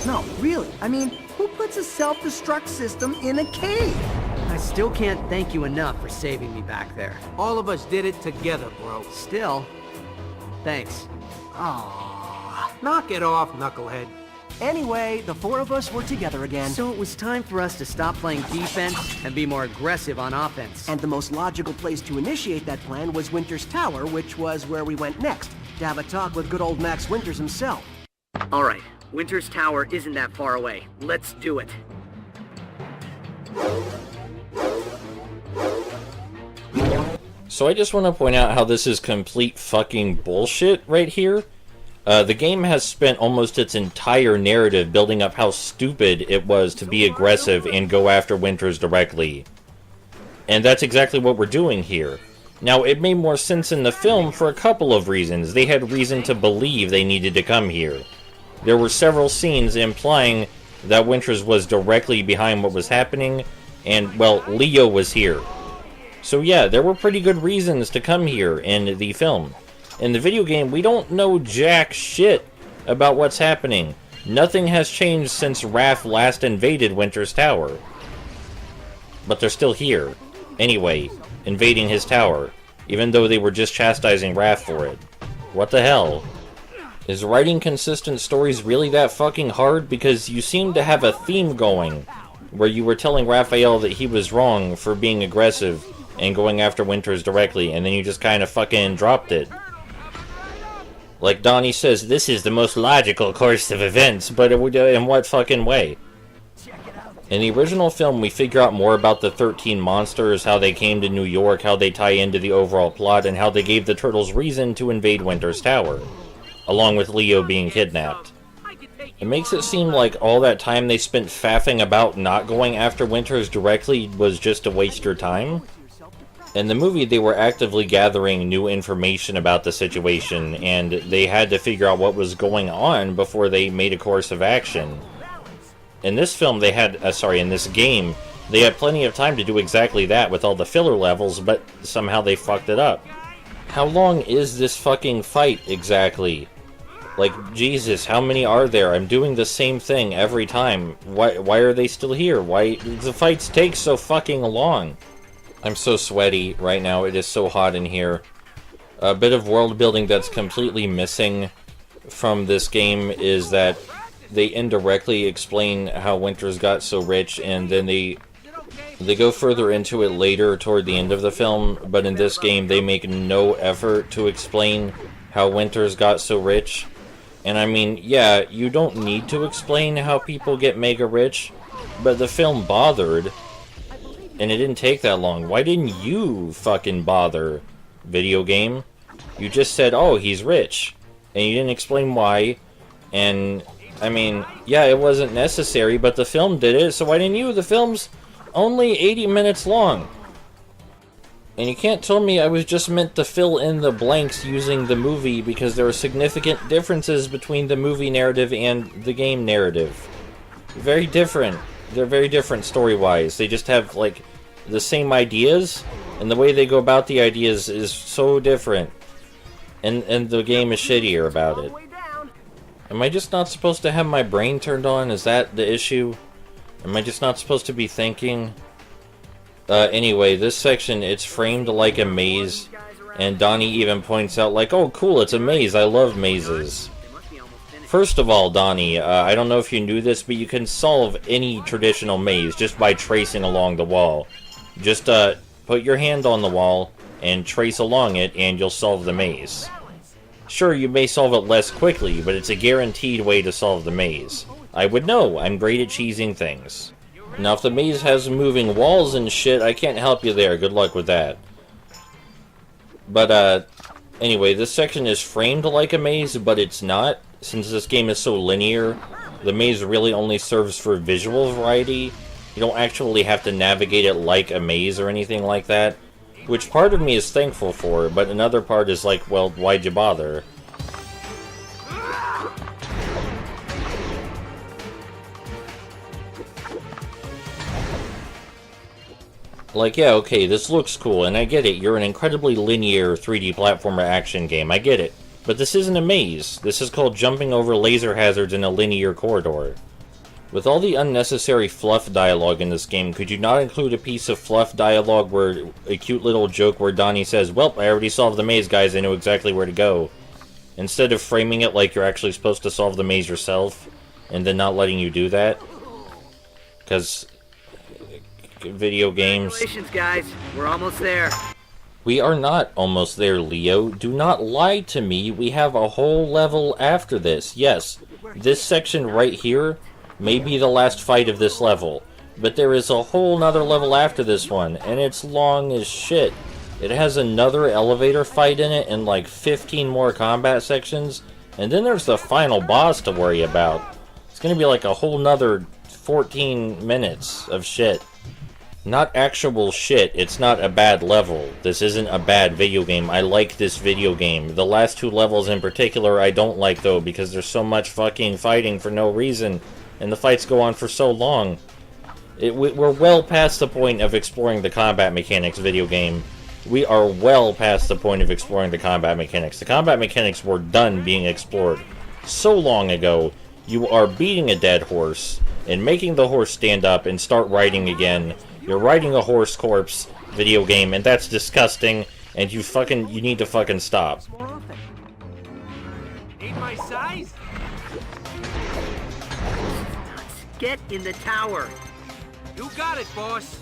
No, really. I mean, who puts a self-destruct system in a cave? I still can't thank you enough for saving me back there. All of us did it together, bro. Still, thanks. Aww. Knock it off, knucklehead. Anyway, the four of us were together again. So it was time for us to stop playing defense and be more aggressive on offense. And the most logical place to initiate that plan was Winter's Tower, which was where we went next, to have a talk with good old Max Winters himself. All right, Winter's Tower isn't that far away. Let's do it. So I just want to point out how this is complete fucking bullshit right here. The game has spent almost its entire narrative building up how stupid it was to be aggressive and go after Winters directly. And that's exactly what we're doing here. Now, it made more sense in the film for a couple of reasons. They had reason to believe they needed to come here. There were several scenes implying that Winters was directly behind what was happening, and, well, Leo was here. So yeah, there were pretty good reasons to come here in the film. In the video game, we don't know jack shit about what's happening. Nothing has changed since Raph last invaded Winter's Tower. But they're still here. Anyway, invading his tower, even though they were just chastising Raph for it. What the hell? Is writing consistent stories really that fucking hard? Because you seem to have a theme going, where you were telling Raphael that he was wrong for being aggressive and going after Winters directly, and then you just kind of fucking dropped it. Like Donnie says, this is the most logical course of events, but in what fucking way? In the original film, we figure out more about the 13 monsters, how they came to New York, how they tie into the overall plot, and how they gave the Turtles reason to invade Winter's Tower, along with Leo being kidnapped. It makes it seem like all that time they spent faffing about not going after Winters directly was just to waste your time. In the movie, they were actively gathering new information about the situation, and they had to figure out what was going on before they made a course of action. In this film, they had, in this game, they had plenty of time to do exactly that with all the filler levels, but somehow they fucked it up. How long is this fucking fight, exactly? Like, Jesus, how many are there? I'm doing the same thing every time. Why are they still here? Why the fights take so fucking long? I'm so sweaty right now, it is so hot in here. A bit of world building that's completely missing from this game is that they indirectly explain how Winters got so rich, and then they go further into it later toward the end of the film, but in this game they make no effort to explain how Winters got so rich. And I mean, yeah, you don't need to explain how people get mega rich, but the film bothered. And it didn't take that long. Why didn't you fucking bother, video game? You just said, oh, he's rich. And you didn't explain why. And, I mean, yeah, it wasn't necessary, but the film did it, so why didn't you? The film's only 80 minutes long. And you can't tell me I was just meant to fill in the blanks using the movie, because there are significant differences between the movie narrative and the game narrative. Very different. They're very different story-wise. They just have, like, the same ideas, and the way they go about the ideas is so different. And the game is shittier about it. Am I just not supposed to have my brain turned on? Is that the issue? Am I just not supposed to be thinking? Anyway, this section, it's framed like a maze, and Donnie even points out, like, oh, cool, it's a maze. I love mazes. First of all, Donnie, I don't know if you knew this, but you can solve any traditional maze just by tracing along the wall. Just put your hand on the wall and trace along it, and you'll solve the maze. Sure, you may solve it less quickly, but it's a guaranteed way to solve the maze. I would know. I'm great at cheesing things. Now, if the maze has moving walls and shit, I can't help you there. Good luck with that. But, anyway, this section is framed like a maze, but it's not. Since this game is so linear, the maze really only serves for visual variety. You don't actually have to navigate it like a maze or anything like that. Which part of me is thankful for, but another part is like, well, why'd you bother? Like, yeah, okay, this looks cool, and I get it. You're an incredibly linear 3D platformer action game. I get it. But this isn't a maze. This is called jumping over laser hazards in a linear corridor. With all the unnecessary fluff dialogue in this game, could you not include a piece of fluff dialogue where a cute little joke where Donnie says, "Well, I already solved the maze, guys, I know exactly where to go." Instead of framing it like you're actually supposed to solve the maze yourself, and then not letting you do that. Because video games... Congratulations, guys. We're almost there. We are not almost there, Leo. Do not lie to me. We have a whole level after this. Yes, this section right here may be the last fight of this level, but there is a whole nother level after this one, and it's long as shit. It has another elevator fight in it and like 15 more combat sections, and then there's the final boss to worry about. It's gonna be like a whole nother 14 minutes of shit. Not actual shit, it's not a bad level. This isn't a bad video game. I like this video game. The last two levels in particular I don't like though, because there's so much fucking fighting for no reason. And the fights go on for so long. We're well past the point of exploring the combat mechanics video game. We are well past the point of exploring the combat mechanics. The combat mechanics were done being explored so long ago. You are beating a dead horse and making the horse stand up and start riding again. You're riding a horse corpse video game, and that's disgusting, and you need to fucking stop. Ain't my size? Get in the tower. You got it, boss.